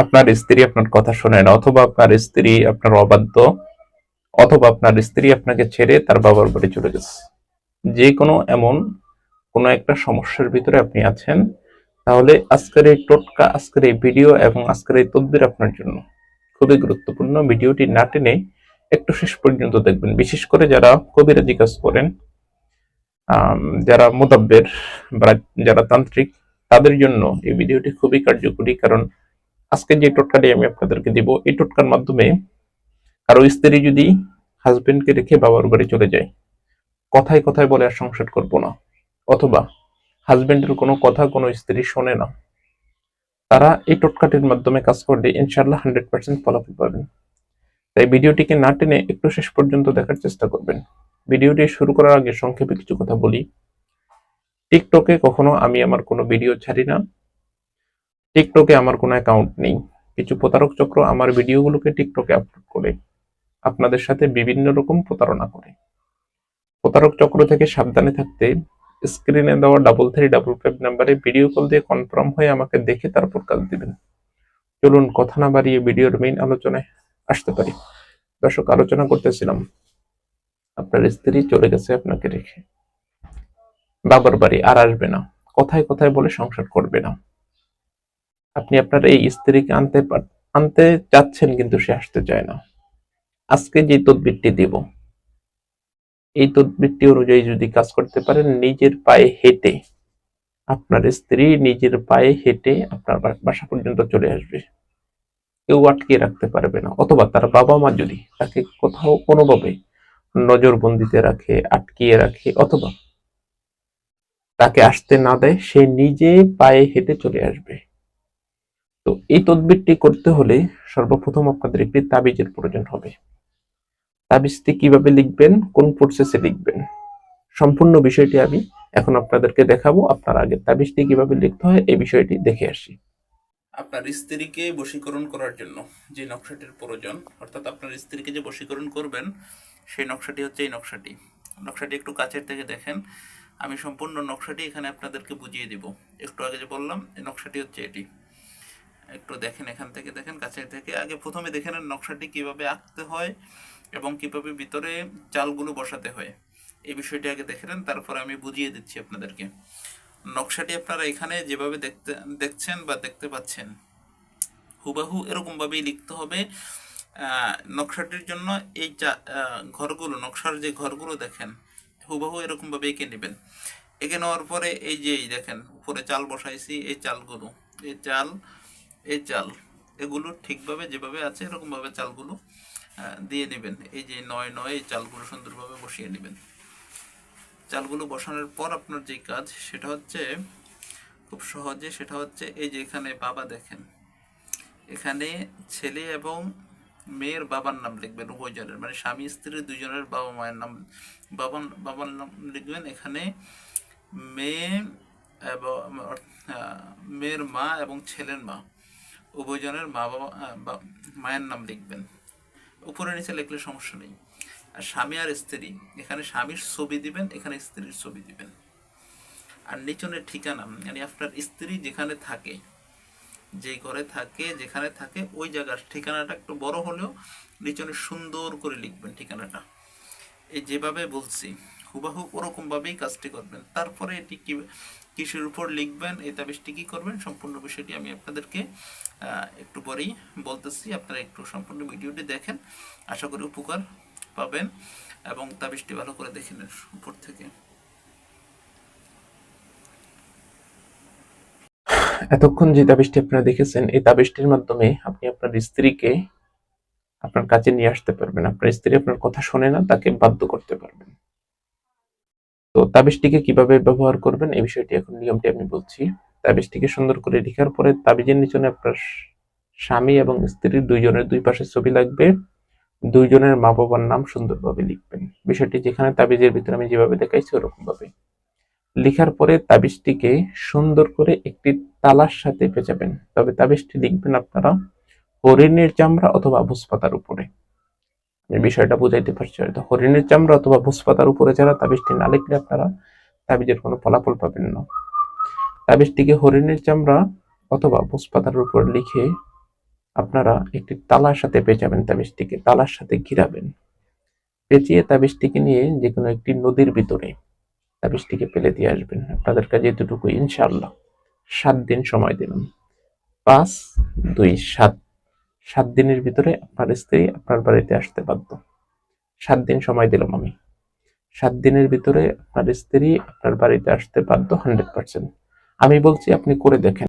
আপনার স্ত্রী আপনার কথা শোনে না, অথবা আপনার স্ত্রী আপনার অবাধ্য, অথবা আপনার স্ত্রী আপনাকে ছেড়ে তার বাবার বাড়ি চলে গেছে। যে কোনো এমন কোনো একটা সমস্যার ভিতরে আপনি আছেন, তাহলে আজকের এই টোটকা, আজকের এই ভিডিও এবং আজকের এই তদবির আপনার জন্য খুবই গুরুত্বপূর্ণ। ভিডিওটি না টেনে একটু শেষ পর্যন্ত দেখবেন। বিশেষ করে যারা কবিরাজি কাজ করেন, যারা মুদাব্বের বা যারা তান্ত্রিক, তাদের জন্য এই ভিডিওটি খুবই কার্যকরী। কারণ আজকে যে টোটকাটি আমি আপনাদেরকে দিব, এই টোটকার মাধ্যমে কারো স্ত্রী যদি হাজবেন্ডকে রেখে বাবার বাড়ি চলে যায়, কথায় কথায় বলে আর সংসার করবো না, অথবা হাজবেন্ডের কোনো কথা কোনো স্ত্রী শোনে না, তারা এই টোটকাটির মাধ্যমে কাজ করলে ইনশাআল্লাহ 100% ফলাফল পাবেন। তাই ভিডিওটিকে না টেনে একটু শেষ পর্যন্ত দেখার চেষ্টা করবেন। ভিডিওটি শুরু করার আগে সংক্ষেপে কিছু কথা বলি। টিকটকে কখনো আমি আমার কোনো ভিডিও ছাড়ি না। টিকটকে আমার কোনো অ্যাকাউন্ট নেই। কিছু প্রতারক চক্র আমার ভিডিওগুলোকে টিকটকে আপলোড করে আপনাদের সাথে বিভিন্ন রকম প্রতারণা করে। প্রতারক চক্র থেকে সাবধানে থাকতে স্ক্রিনে দেওয়া 3355 নাম্বারে ভিডিও কল দিয়ে কনফার্ম হয়ে আমাকে দেখে তারপর কাজ দিবেন। চলুন কথা না বাড়িয়ে ভিডিওর মেইন আলোচনায় আসতে পারি। দর্শক, আলোচনা করতেছিলাম, আপনার স্ত্রী চলে গেছে আপনাকে রেখে বাবার বাড়ি, আর আসবে না, কথায় কথায় বলে সংসার করবে না। আপনি আপনার এই স্ত্রীকে আনতে চাচ্ছেন, কিন্তু সে আসতে চায় না। আজকে যে তদবিরটি দিব, এই তদবিরটি অনুযায়ী যদি কাজ করতে পারেন, নিজের পায়ে হেঁটে আপনার স্ত্রী নিজের পায়ে হেঁটে আপনার বাসা পর্যন্ত চলে আসবে। কেউ আটকে রাখতে পারবে না। অথবা তার বাবা মা যদি তাকে কোথাও কোনোভাবে নজরবন্দিতে রাখে, আটকিয়ে রাখে, অথবা তাকে আসতে না দেয়, সে নিজে পায়ে হেঁটে চলে আসবে। তো এই তদবিরটি করতে হলে সর্বপ্রথম আপনাদের একটি তাবিজের প্রয়োজন হবে। তাবিজটি কিভাবে লিখবেন, কোন প্রসেসে লিখবেন, সম্পূর্ণ বিষয়টি আমি এখন আপনাদেরকে দেখাবো। আপনার আগে তাবিজটি কিভাবে লিখতে হয় এই বিষয়টি দেখে আসি। আপনার স্ত্রীকে বশীকরণ করার জন্য যে নকশাটির প্রয়োজন, অর্থাৎ আপনার স্ত্রীকে যে বশীকরণ করবেন, সেই নকশাটি হচ্ছে এই নকশাটি। নকশাটি একটু কাছের থেকে দেখেন। আমি সম্পূর্ণ নকশাটি এখানে আপনাদেরকে বুঝিয়ে দিব। একটু আগে যে বললাম, এই নকশাটি হচ্ছে এটি। একটু দেখেন, এখান থেকে দেখেন, কাছের থেকে। আগে প্রথমে দেখেন নকশাটি কিভাবে আঁকতে হয় এবং কিভাবে ভিতরে চালগুলো বসাতে হয়, এই বিষয়টি আগে দেখে নেন, তারপর আমি বুঝিয়ে দিচ্ছি আপনাদেরকে। নকশাটি আপনারা এখানে যেভাবে দেখছেন বা দেখতে পাচ্ছেন, হুবাহু এরকম ভাবেই লিখতে হবে। নকশাটির জন্য এই ঘরগুলো, নকশার যে ঘরগুলো দেখেন, হুবাহু এরকম ভাবে এঁকে নেবেন। এঁকে নেওয়ার পরে এই যে দেখেন উপরে চাল বসাইছি, এই চালগুলো, এই চাল এগুলো ঠিকভাবে যেভাবে আছে এরকমভাবে চালগুলো দিয়ে নেবেন। এই যে 9 এই চালগুলো সুন্দরভাবে বসিয়ে নেবেন। চালগুলো বসানোর পর আপনার যে কাজ, সেটা হচ্ছে খুব সহজে, সেটা হচ্ছে এই যে এখানে বাবা দেখেন, এখানে ছেলে এবং মেয়ের বাবার নাম লিখবেন উভয়জনের, মানে স্বামী স্ত্রী দুজনের বাবা মায়ের নাম, বাবার নাম লিখবেন। এখানে মেয়ে এবং মেয়ের মা এবং ছেলের মা উভয়জনের মায়ের নাম লিখবেন। উপরে নিচে লিখলে সমস্যা নেই। আর স্বামী আর স্ত্রী, এখানে স্বামীর ছবি দিবেন, এখানে স্ত্রীর ছবি দিবেন। আর নিচনের ঠিকানা, মানে আপনার স্ত্রী যেখানে থাকে, যে ঘরে থাকে, যেখানে থাকে, ওই জায়গার ঠিকানাটা একটু বড় হলেও নিচনে সুন্দর করে লিখবেন ঠিকানাটা। এই যেভাবে বলছি হুবাহু ওরকম ভাবেই কাজটি করবেন। তারপরে এটি কিসের উপর লিখবেন, এই তাবিজটি কি করবেন, সম্পূর্ণ বিষয়টি আমি আপনাদেরকে একটু পরেই বলতেছি। আপনারা একটু সম্পূর্ণ ভিডিওটি দেখেন, আশা করি উপকার পাবেন এবং তাবিজটি ভালো করে দেখে নেন উপর থেকে। এতক্ষণ যে তাবিজটি আপনারা দেখেছেন, এই তাবিজটির মাধ্যমে আপনি আপনার স্ত্রীকে আপনার কাছে নিয়ে আসতে পারবেন। আপনার স্ত্রী আপনার কথা শোনে না, তাকে বাধ্য করতে পারবেন। তো তাবিজটিকে কিভাবে ব্যবহার করবেন এই বিষয়টি, এখন নিয়মটি আমি বলছি। তাবিজটিকে সুন্দর করে লেখার পরে তাবিজের নিচনে আপনার স্বামী এবং স্ত্রীর দুইজনের দুই পাশে ছবি লাগবে। দুইজনের মা বাবার নাম সুন্দরভাবে লিখবেন। বিষয়টি যেখানে তাবিজের ভিতরে আমি যেভাবে দেখাইছি ওরকম ভাবে লিখার পরে তাবিজটিকে সুন্দর করে একটি তালার সাথে পেঁচাবেন। তবে তাবিজটি লিখবেন আপনারা হরিণের চামড়া অথবা ভোজপাতার উপরে। আমি বিষয়টা বুঝাইতে পারছি হয়তো। হরিণের চামড়া অথবা ভোজপাতার উপরে ছাড়া তাবিজটি না লিখলে আপনারা তাবিজের কোনো ফলাফল পাবেন না। তাবিজটিকে হরিণের চামড়া অথবা ভোজপাতার উপর লিখে আপনারা একটি তালার সাথে পেঁচাবেন তাবিজটিকে, তালার সাথে ঘিরাবেন, পেঁচিয়ে তাবিজটিকে নিয়ে যে কোনো একটি নদীর ভিতরে তাবিজটিকে ফেলে দিয়ে আসবেন। আপনাদের কাছে এতটুকু, ইনশাআল্লাহ। 7 দিন সময় দিলাম। 5, 2, 7, 7 দিনের ভিতরে আপনার স্ত্রী আপনার বাড়িতে আসতে বাধ্য। 7 দিন সময় দিলাম আমি। 7 দিনের ভিতরে আপনার স্ত্রী আপনার বাড়িতে আসতে বাধ্য 100%। আমি বলছি আপনি করে দেখেন।